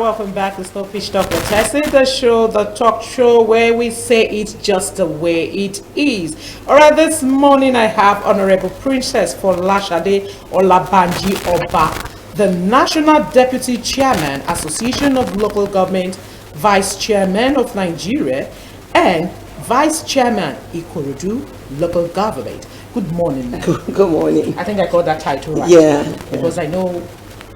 welcome back to Stop Fish Talk with Tessie, the show, the talk show where we say it just the way it is. Alright, this morning I have Honorable Princess Folashade Olabanji Oba, the National Deputy Chairman, Association of Local Government, Vice Chairman of Nigeria, and Vice Chairman, Ikorodu Local Government. Good morning, ma'am. Good morning. I think I got that title right. Yeah. Because I know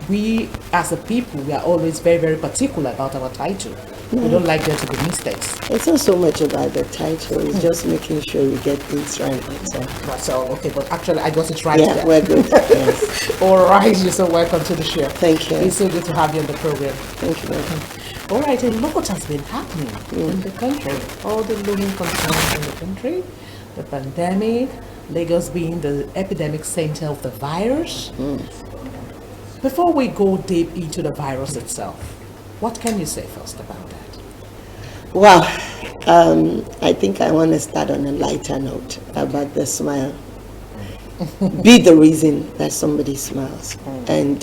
we as a people, we are always very, very particular about our title. We don't like there to be mistakes. It's not so much about the title, it's just making sure we get things right. That's all. Okay, but actually I got it right. Yeah, there. we're good. Yes. All right, you're so welcome to the show. Thank you. It's so good to have you on the program. Thank you very much. All right, a lot has been happening in the country. All the looming concerns in the country, the pandemic, Lagos being the epidemic center of the virus. Before we go deep into the virus itself, what can you say first about that? Well, I think I want to start on a lighter note about the smile. Be the reason that somebody smiles. And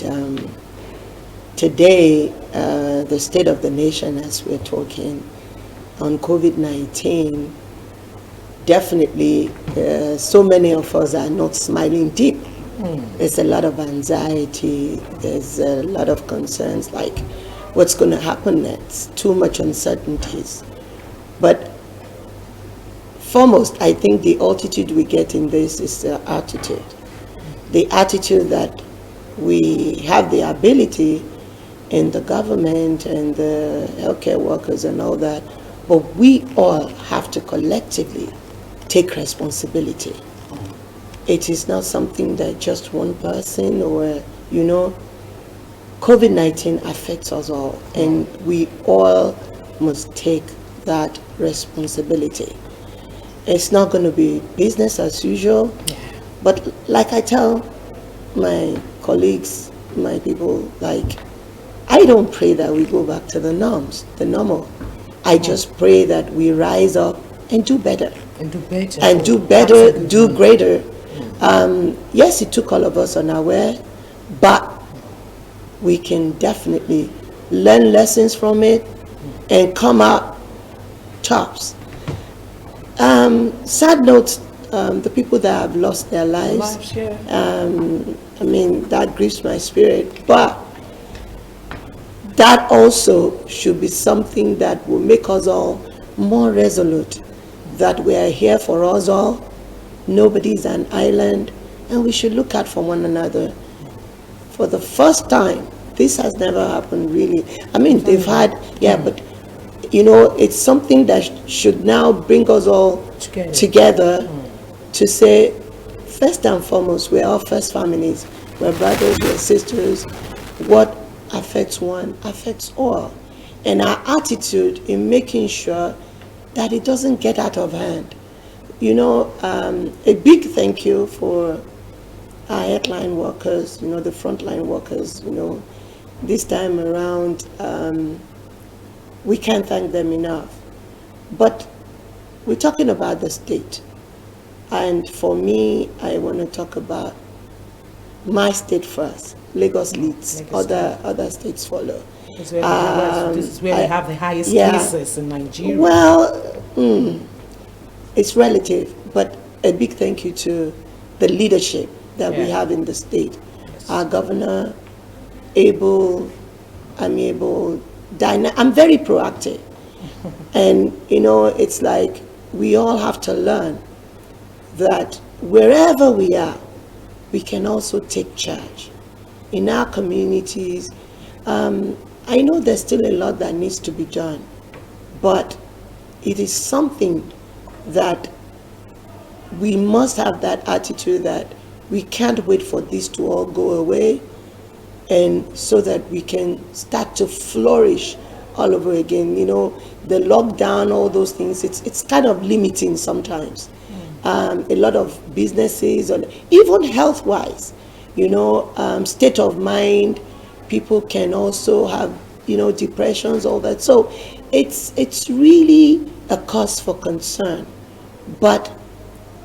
today, the state of the nation, as we're talking on COVID-19, definitely so many of us are not smiling deep. There's a lot of anxiety, there's a lot of concerns like what's going to happen next, too much uncertainties. But foremost, I think the altitude we get in this is the attitude. The attitude that we have the ability in the government and the healthcare workers and all that, but we all have to collectively take responsibility. It is not something that just one person or, COVID-19 affects us all, and we all must take that responsibility. It's not going to be business as usual, but like I tell my colleagues, my people, like, I don't pray that we go back to the normal. I just pray that we rise up and do better. Do greater. Yes, it took all of us unaware, but we can definitely learn lessons from it and come out tops. Sad note, the people that have lost their lives, that grieves my spirit, but that also should be something that will make us all more resolute, that we are here for us all. Nobody's an island, and we should look out for one another. For the first time, this has never happened really. They've had, but it's something that should now bring us all together to say, first and foremost, we're all first families, we're brothers, we're sisters. What affects one affects all. And our attitude in making sure that it doesn't get out of hand. A big thank you for our headline workers, the frontline workers, this time around, we can't thank them enough. But we're talking about the state. And for me, I want to talk about my state first. Lagos leads, other states follow. This is where we have the highest cases in Nigeria. Well, it's relative, but a big thank you to the leadership that we have in the state. Yes. Our governor, amiable, I'm very proactive. And, it's like we all have to learn that wherever we are, we can also take charge. In our communities, I know there's still a lot that needs to be done, but it is something that we must have that attitude that we can't wait for this to all go away, and so that we can start to flourish all over again. The lockdown, all those things, it's kind of limiting sometimes. A lot of businesses, or even health-wise, state of mind, people can also have, depressions, all that. So it's really a cause for concern. But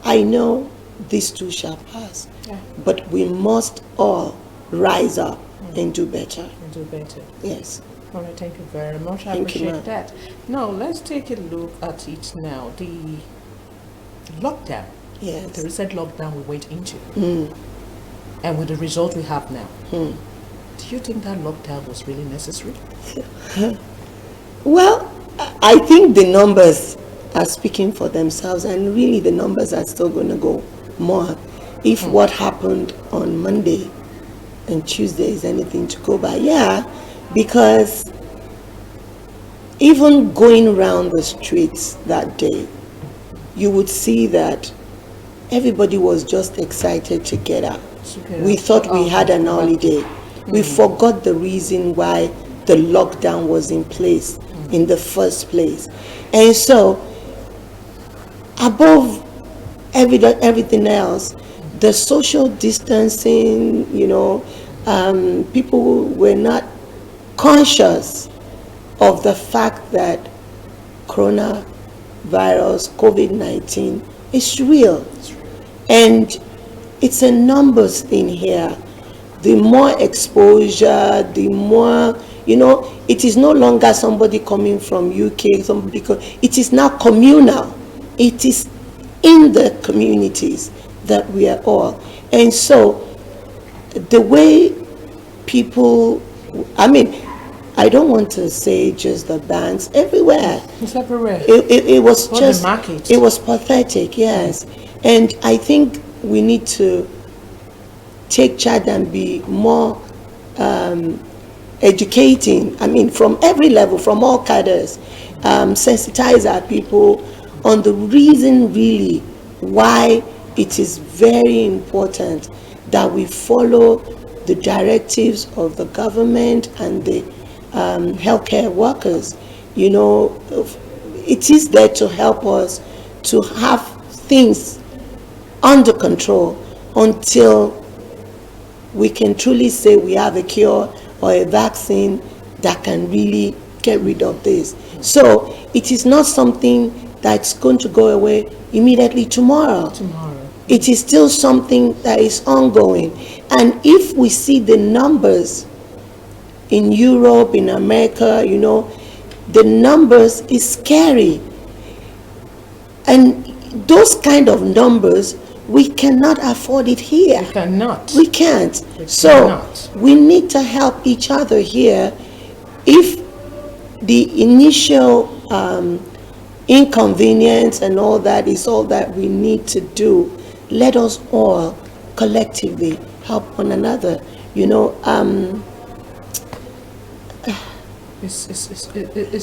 I know this too shall pass. Yeah. But we must all rise up and do better. And do better. Yes. All right, thank you very much. I Thank you, appreciate ma'am. that. Now, let's take a look at it now. The lockdown, the Yes. recent lockdown we went into, Mm. and with the result we have now, Mm. do you think that lockdown was really necessary? Well, I think the numbers are speaking for themselves, and really the numbers are still going to go more. If what happened on Monday and Tuesday is anything to go by, yeah, because even going around the streets that day, you would see that everybody was just excited to get out. We thought we had an holiday. We forgot the reason why the lockdown was in place in the first place. And so, above everything else, the social distancing, people were not conscious of the fact that coronavirus, COVID-19, is real. And it's a numbers thing here. The more exposure, the more, it is no longer somebody coming from UK, it is now communal. It is in the communities that we are all. And so the way people, I don't want to say just the banks, everywhere. It's everywhere. It was All just, the markets. it was pathetic, yes. And I think we need to take charge and be more educating, from every level, from all cadres, sensitize our people on the reason really why it is very important that we follow the directives of the government and the healthcare workers. It is there to help us to have things under control until we can truly say we have a cure or a vaccine that can really get rid of this. So it is not something that's going to go away immediately tomorrow. It is still something that is ongoing. And if we see the numbers in Europe, in America, the numbers is scary. And those kind of numbers, we cannot afford it here. We cannot. We can't. We So cannot. we need to help each other here. If the initial inconvenience and all that is all that we need to do, let us all collectively help one another. It's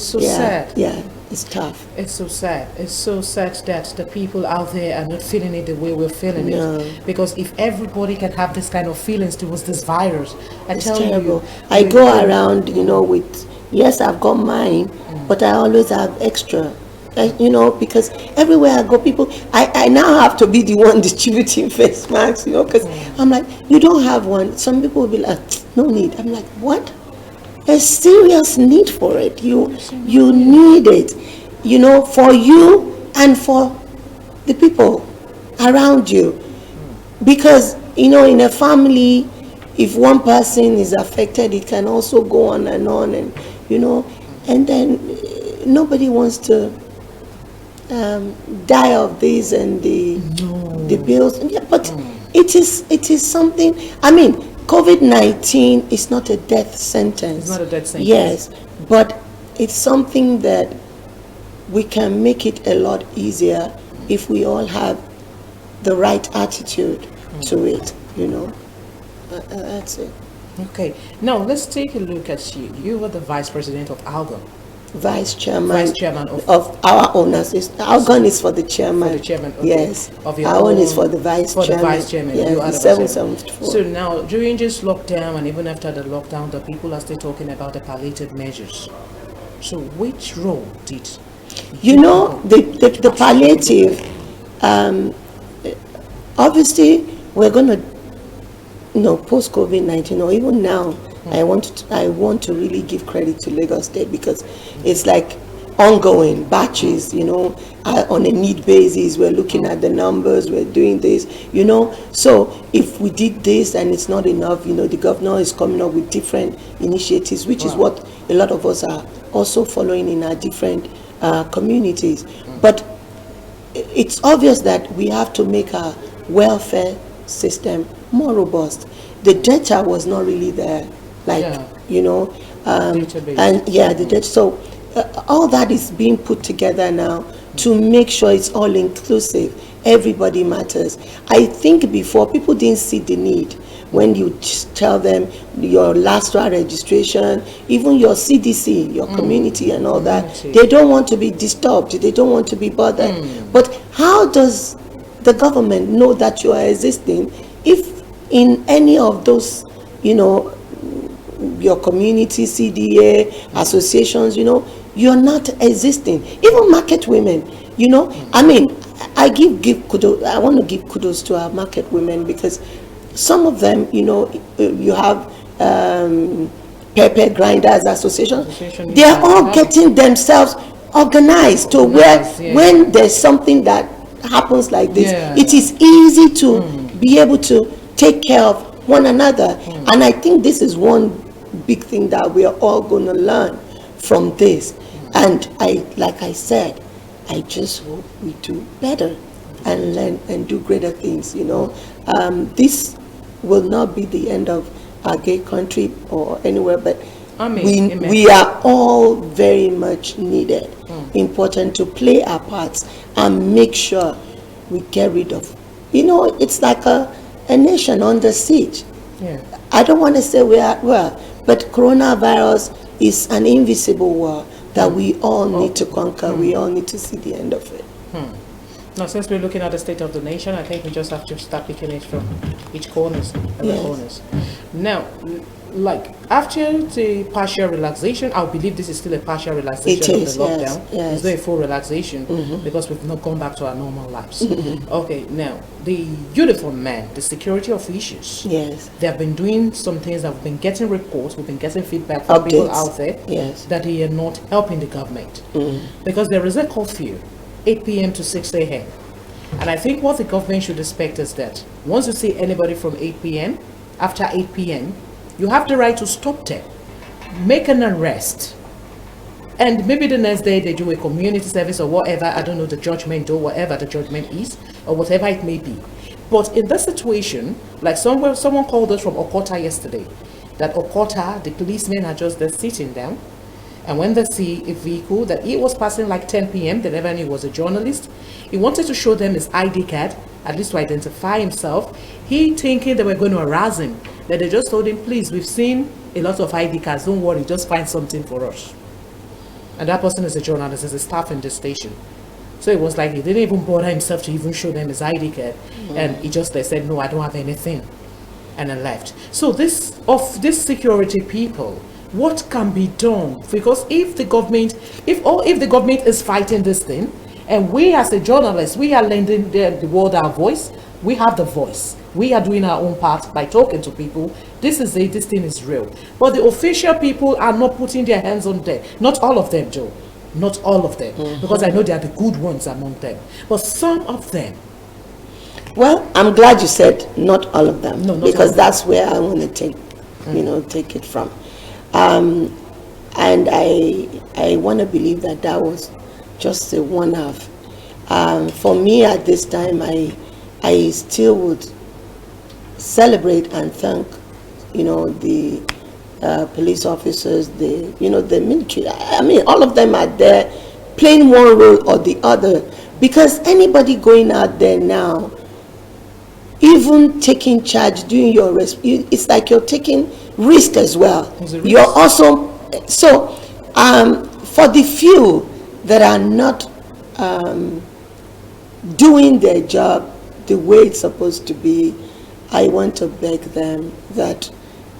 so Yeah, sad. yeah, it's tough. It's so sad. It's so sad that the people out there are not feeling it the way we're feeling No. it. Because if everybody can have this kind of feelings towards this virus, I It's tell terrible. you, I go around, with, yes, I've got mine, but I always have extra. Because everywhere I go, people, I now have to be the one distributing face masks, because I'm like, you don't have one. Some people will be like, no need. I'm like, what? There's serious need for it. You need it, for you and for the people around you. Because, in a family, if one person is affected, it can also go on, and and then nobody wants to die of this and the bills. Yeah, but it is something. COVID-19 is not a death sentence. It's not a death sentence. Yes, but it's something that we can make it a lot easier if we all have the right attitude to it. That's it. Okay, now let's take a look at you. You were the vice president of ALGON. Vice chairman of our owners. Our gun is for the chairman. For the chairman, okay. Yes. Of your our own is own- for the vice for chairman. the vice chairman. Yes, You are the the vice 774. So now, during this lockdown and even after the lockdown, the people are still talking about the palliative measures. So which role did the palliative, obviously we're going to, post COVID-19 or even now, I want to really give credit to Lagos State, because it's like ongoing batches, on a need basis. We're looking at the numbers, we're doing this, So if we did this and it's not enough, the governor is coming up with different initiatives, which is what a lot of us are also following in our different communities. But it's obvious that we have to make our welfare system more robust. The data was not really there, the data. So all that is being put together now to make sure it's all inclusive. Everybody matters. I think before, people didn't see the need. When you tell them your last registration, even your CDC, your community and all that, they don't want to be disturbed. They don't want to be bothered. But how does the government know that you are existing if in any of those, your community, CDA, associations, you're not existing? Even market women, I give kudos. I want to give kudos to our market women, because some of them, you have pepper grinders association. They are all getting themselves organized to where when there's something that happens like this, it is easy to be able to take care of one another. And I think this is one big thing that we are all going to learn from this. And like I said, I just hope we do better and learn and do greater things. This will not be the end of our gay country or anywhere, but we are all very much needed. Important to play our parts and make sure we get rid of. It's like a nation under siege. I don't want to say we are at war, but coronavirus is an invisible war that we all need to conquer. We all need to see the end of it. Now, since we're looking at the state of the nation, I think we just have to start picking it from each corners and the corners. Now, like after the partial relaxation, I believe this is still a partial relaxation of the lockdown. It's not a full relaxation because we've not gone back to our normal lives. Okay, now the uniform men, the security officials, they have been doing some things that we've been getting reports, we've been getting feedback from people out there that they are not helping the government because there is a curfew, 8 p.m. to 6 a.m. And I think what the government should expect is that once you see anybody from 8 p.m., after 8 p.m., you have the right to stop them, make an arrest, and maybe the next day they do a community service or whatever, I don't know, the judgment or whatever the judgment is, or whatever it may be. But in this situation, like someone called us from Okota yesterday, that Okota, the policemen are just there sitting down, and when they see a vehicle that he was passing like 10 p.m., they never knew he was a journalist, he wanted to show them his ID card, at least to identify himself. He thinking they were going to harass him. That they just told him, please, we've seen a lot of ID cards, don't worry, just find something for us. And that person is a journalist, is a staff in the station. So it was like he didn't even bother himself to even show them his ID card. And he just said, no, I don't have anything. And then left. So this security people, what can be done? Because if the government is fighting this thing, and we as a journalist, we are lending the world our voice, we have the voice. We are doing our own part by talking to people. This thing is real. But the official people are not putting their hands on them. Not all of them, Joe. Not all of them. Because I know they are the good ones among them. But some of them. Well, I'm glad you said not all of them. No, because that's where I want to take it from. And I want to believe that was just a one-off. For me at this time, I still would celebrate and thank, the police officers, the military. I mean, all of them are there playing one role or the other, because anybody going out there now, even taking charge, doing your it's like you're taking risk as well. You're also, so for the few that are not doing their job the way it's supposed to be, I want to beg them that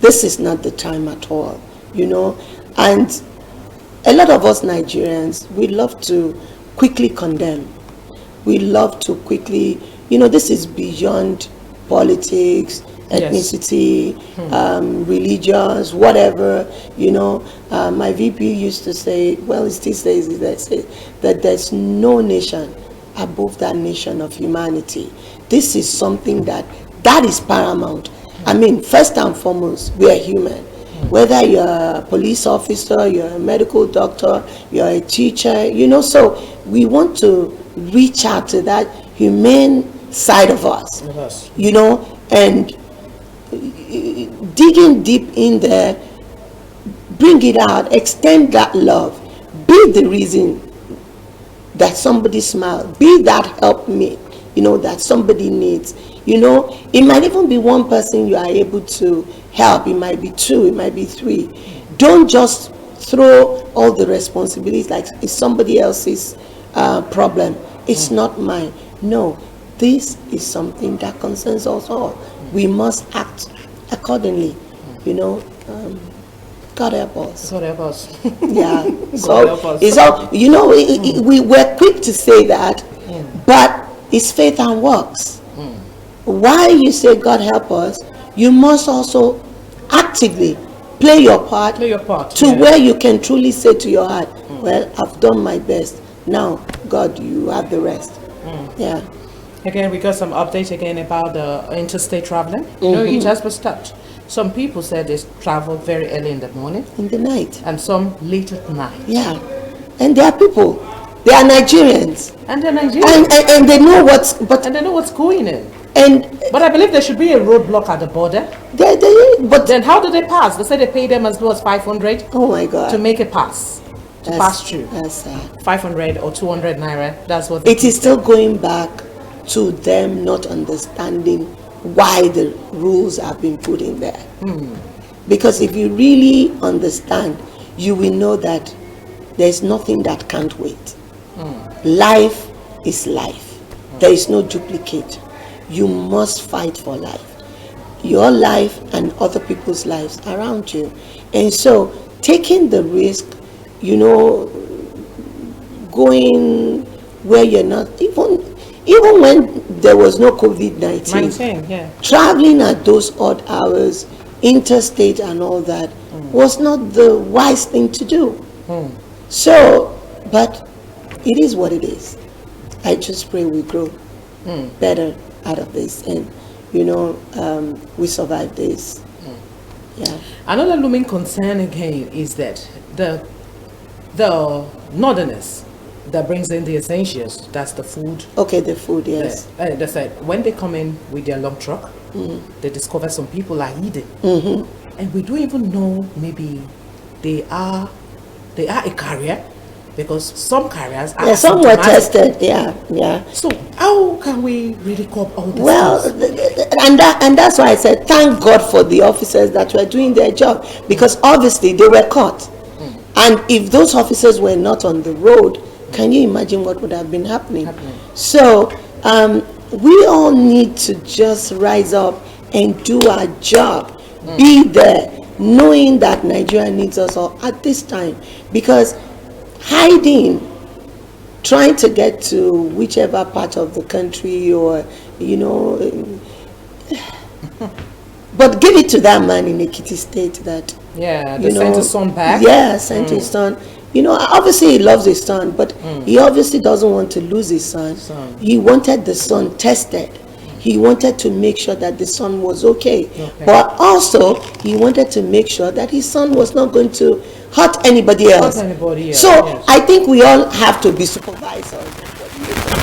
this is not the time at all, and a lot of us Nigerians, we love to quickly condemn. We love to quickly, this is beyond politics, ethnicity, religious, whatever, my VP used to say, well, it still says it, that there's no nation above that nation of humanity. This is something that is paramount. I mean, first and foremost, we are human. Whether you're a police officer, you're a medical doctor, you're a teacher, so we want to reach out to that humane side of us, and digging deep in there, bring it out, extend that love, be the reason that somebody smiles, be that help me, that somebody needs. It might even be one person you are able to help, it might be two, it might be three. Don't just throw all the responsibilities like it's somebody else's problem, it's not mine. No, this is something that concerns us all. We must act accordingly. God help us. God help us. Yeah. God So help us. it's all, we were quick to say that, but it's faith and works. While you say God help us, you must also actively play your part, to where you can truly say to your heart, well, I've done my best. Now, God, you have the rest. Yeah. Again, we got some updates again about the interstate traveling. It just was touched. Some people said they travel very early in the morning In the night. and some late at night. Yeah. And there are people, they are Nigerians. And they're Nigerian. And they know And they know what's going in. and But I believe there should be a roadblock at the border. but Then how do they pass? They say they pay them as low as 500 oh my God. to make a pass, to pass through. That's sad. 500 or 200 naira. That's what It is still going back to them not understanding why the rules have been put in there. Because if you really understand, you will know that there's nothing that can't wait. Life is life. There is no duplicate. You must fight for life. Your life and other people's lives around you. And so taking the risk, going where you're not, even when there was no COVID-19, yeah. traveling at those odd hours, interstate and all that, was not the wise thing to do. So, but it is what it is. I just pray we grow better out of this, and we survive this. Yeah. Another looming concern again is that the northerners that brings in the essentials, that's the food. Okay, the food, yes. They said when they come in with their lump truck, they discover some people are eating, and we don't even know, maybe they are a carrier, because some carriers are some were asymptomatic. tested. Yeah. So how can we really cope all this? Well, and that's why I said thank God for the officers that were doing their job, because obviously they were caught. And if those officers were not on the road, can you imagine what would have been happening? So we all need to just rise up and do our job, be there, knowing that Nigeria needs us all at this time, because hiding, trying to get to whichever part of the country, or but give it to that man in Ekiti State that they sent his son back. Yeah, sent his son. Obviously he loves his son, but he obviously doesn't want to lose his son. He wanted the son tested. He wanted to make sure that the son was okay. But also he wanted to make sure that his son was not going to hurt anybody else. So I think we all have to be supervisors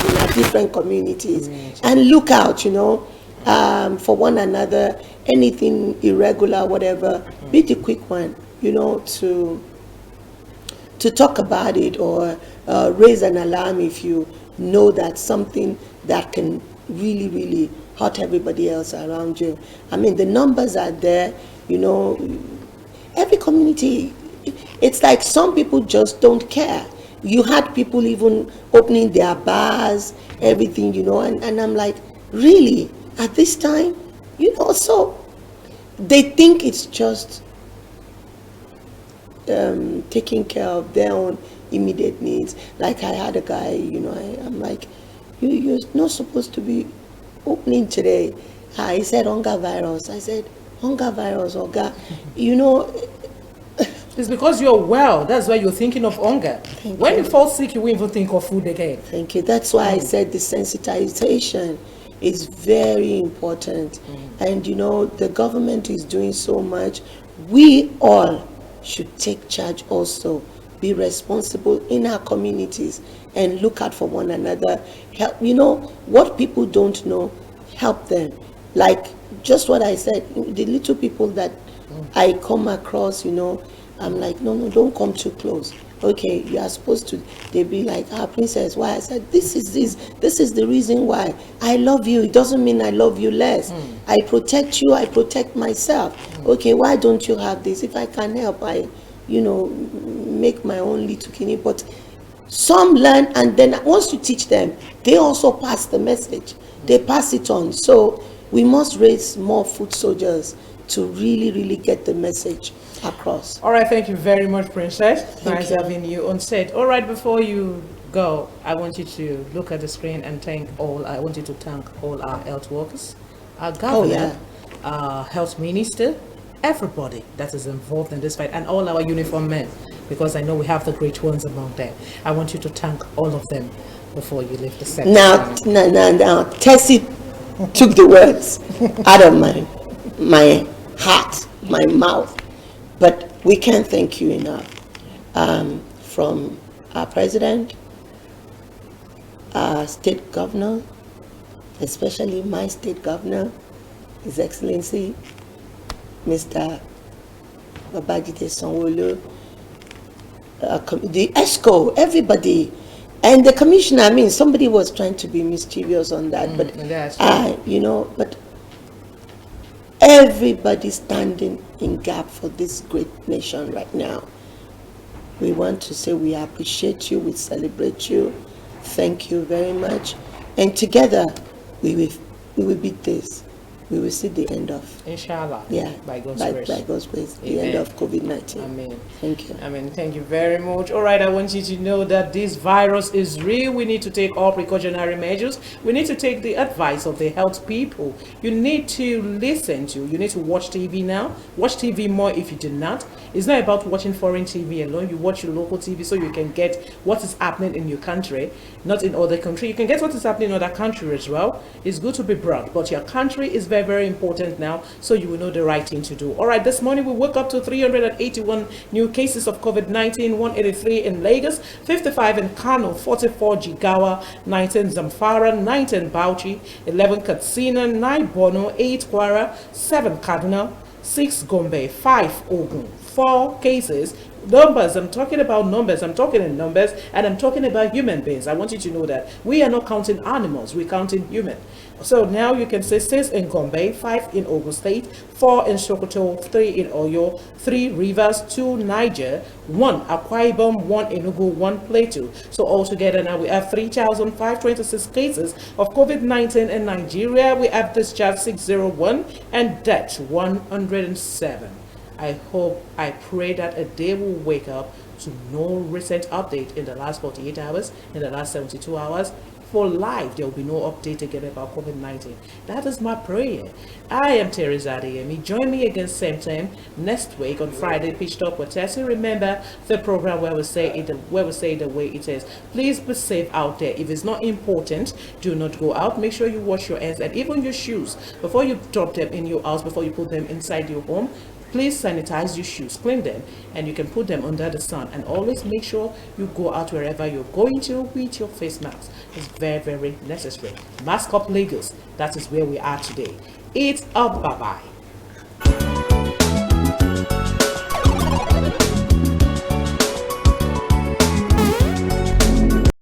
in our different communities and look out, for one another. Anything irregular, whatever, be the quick one, to talk about it, or raise an alarm if you know that something that can really, really hurt everybody else around you. I mean, the numbers are there, every community. It's like some people just don't care. You had people even opening their bars, everything, and I'm like, really, at this time? So they think it's just taking care of their own immediate needs. Like I had a guy, I'm like, you're not supposed to be opening today. He said hunger virus. I said, hunger virus, Oga. You know, It's because you're well. That's why you're thinking of hunger. When you fall sick, you won't even think of food again. thank you. That's why I said the sensitization is very important. And you know, the government is doing so much. We all should take charge also, be responsible in our communities and look out for one another. Help, you know, what people don't know, help them. Like just what I said, the little people that I come across, you know, I'm like, no, don't come too close. Okay, you are supposed to. They be like, princess, why? I said, this is the reason why. I love you. It doesn't mean I love you less. I protect you, I protect myself. Okay, why don't you have this? If I can help, I, you know, make my own little kidney. But some learn, and then once you teach them, they also pass the message. They pass it on. So we must raise more foot soldiers to really get the message across. All right, thank you very much, Princess. Nice you. having you on set. All right, before you go, I want you to look at the screen and I want you to thank all our health workers, our governor, our health minister, everybody that is involved in this fight, and all our uniform men, because I know we have the great ones among them. I want you to thank all of them before you leave the set. Now, Tessie took the words out of my heart, my mouth. But we can't thank you enough. From our president, our state governor, especially my state governor, His Excellency, Mr. Babajide Sanwo-Olu, the ESCO, everybody, and the commissioner. I mean, somebody was trying to be mischievous on that, but you know, but everybody standing in gap for this great nation right now. We want to say we appreciate you, we celebrate you. Thank you very much. And together we will beat this. We will see the end of. Inshallah. Yeah. By God's grace. By God's grace. The Amen. end of COVID-19. Amen. Thank you. Amen. Thank you very much. All right, I want you to know that this virus is real. We need to take all precautionary measures. We need to take the advice of the health people. You need to listen to, you need to watch TV now. Watch TV more if you do not. It's not about watching foreign TV alone. You watch your local TV so you can get what is happening in your country, not in other country. You can get what is happening in other countries as well. It's good to be broad, but your country is very, very important now, so you will know the right thing to do. All right, this morning we woke up to 381 new cases of COVID-19, 183 in Lagos, 55 in Kano, 44 Jigawa, 19 Zamfara, 19 Bauchi, 11 Katsina, 9 Borno, 8 Kwara, 7 Kaduna, 6 Gombe, 5 Ogun, 4 cases. Numbers, I'm talking about numbers, I'm talking in numbers, and I'm talking about human beings. I want you to know that we are not counting animals, we're counting human. So now you can say 6 in Gombe, 5 in Ogun State, 4 in Sokoto, 3 in Oyo, 3 Rivers, 2 Niger, 1 Akwa Ibom, 1 Enugu, 1 Plateau. So altogether now we have 3,526 cases of COVID-19 in Nigeria. We have discharged 601 and death 107. I hope, I pray that a day will wake up to no recent update in the last 48 hours, in the last 72 hours. For life, there will be no update again about COVID-19. That is my prayer. I am Teresa Adeyemi. Join me again same time next week on Friday, Pitch Talk with Tessie. Remember the program where we say it the way it is. Please be safe out there. If it's not important, do not go out. Make sure you wash your hands and even your shoes before you drop them in your house, before you put them inside your home. Please sanitize your shoes, clean them, and you can put them under the sun. And always make sure you go out wherever you're going to with your face mask. It's very, very necessary. Mask up Lagos. That is where we are today. It's up. Bye-bye.